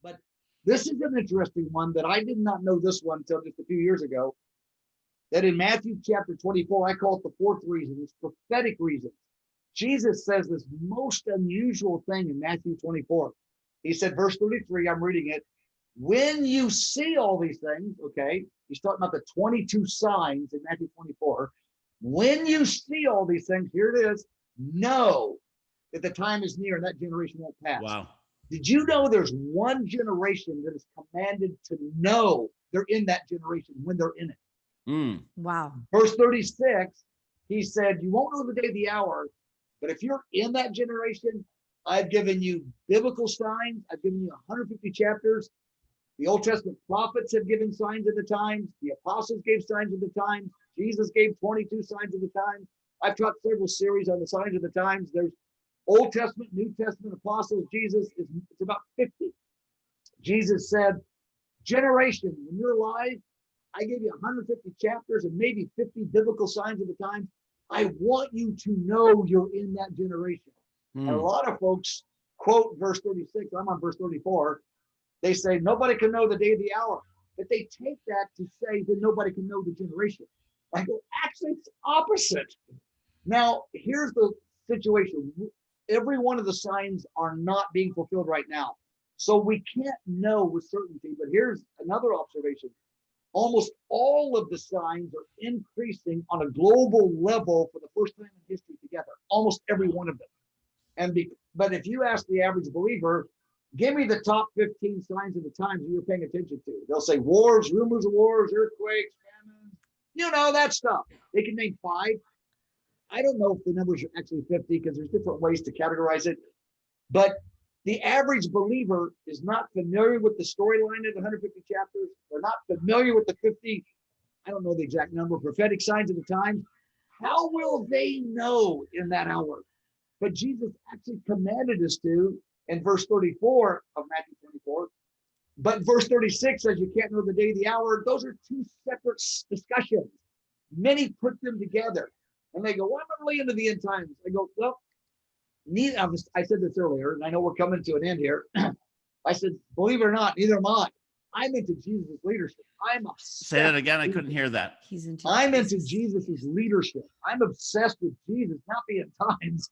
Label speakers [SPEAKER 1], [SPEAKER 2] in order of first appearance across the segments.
[SPEAKER 1] But this is an interesting one that I did not know this one until just a few years ago. That in Matthew chapter 24, I call it the fourth reason. It's prophetic reasons. Jesus says this most unusual thing in Matthew 24. He said, verse 33, I'm reading it. When you see all these things, okay, he's talking about the 22 signs in Matthew 24. When you see all these things, here it is, know that the time is near and that generation won't pass.
[SPEAKER 2] Wow.
[SPEAKER 1] Did you know there's one generation that is commanded to know they're in that generation when they're in it?
[SPEAKER 3] Wow.
[SPEAKER 1] Verse 36, he said, you won't know the day, the hour, but if you're in that generation, I've given you biblical signs. I've given you 150 chapters. The Old Testament prophets have given signs of the times. The apostles gave signs of the times. Jesus gave 22 signs of the times. I've taught several series on the signs of the times. There's Old Testament, New Testament, apostles. Jesus is it's about 50. Jesus said, generation, when you're alive, I gave you 150 chapters and maybe 50 biblical signs of the times. I want you to know you're in that generation. And a lot of folks quote verse 36. I'm on verse 34. They say nobody can know the day of the hour, but they take that to say that nobody can know the generation. I go, actually, it's opposite. Now, here's the situation. Every one of the signs are not being fulfilled right now. So we can't know with certainty, but here's another observation. Almost all of the signs are increasing on a global level for the first time in history together, almost every one of them. But if you ask the average believer, give me the top 15 signs of the times you're paying attention to. They'll say wars, rumors of wars, earthquakes, famines, that stuff. They can name 5. I don't know if the numbers are actually 50 because there's different ways to categorize it. But the average believer is not familiar with the storyline of the 150 chapters. They're not familiar with the 50, I don't know the exact number, prophetic signs of the times. How will they know in that hour? But Jesus actually commanded us to in verse 34 of Matthew 24. But verse 36 says you can't know the day, the hour. Those are 2 separate discussions. Many put them together and they go, well, I'm really into the end times. I go, well, I said this earlier, and I know we're coming to an end here. I said, believe it or not, neither am I. I'm into Jesus' leadership. I'm obsessed.
[SPEAKER 2] Say that again. I couldn't hear that.
[SPEAKER 1] I'm into Jesus' leadership. I'm obsessed with Jesus, not the end times.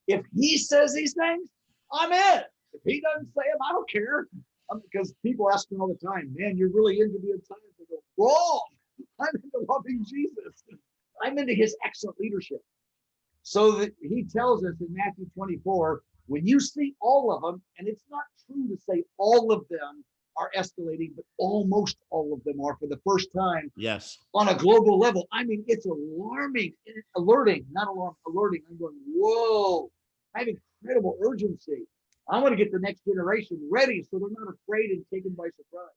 [SPEAKER 1] If he says these things, I'm in. If he doesn't say them, I don't care. Because people ask me all the time, man, you're really into the end times. I go, wrong. I'm into loving Jesus. I'm into his excellent leadership. So that he tells us in Matthew 24, when you see all of them, and it's not true to say all of them are escalating, but almost all of them are for the first time.
[SPEAKER 2] Yes.
[SPEAKER 1] On a global level. I mean, it's alarming, alerting, not alarm, alerting. I'm going, whoa, I have incredible urgency. I want to get the next generation ready so they're not afraid and taken by surprise.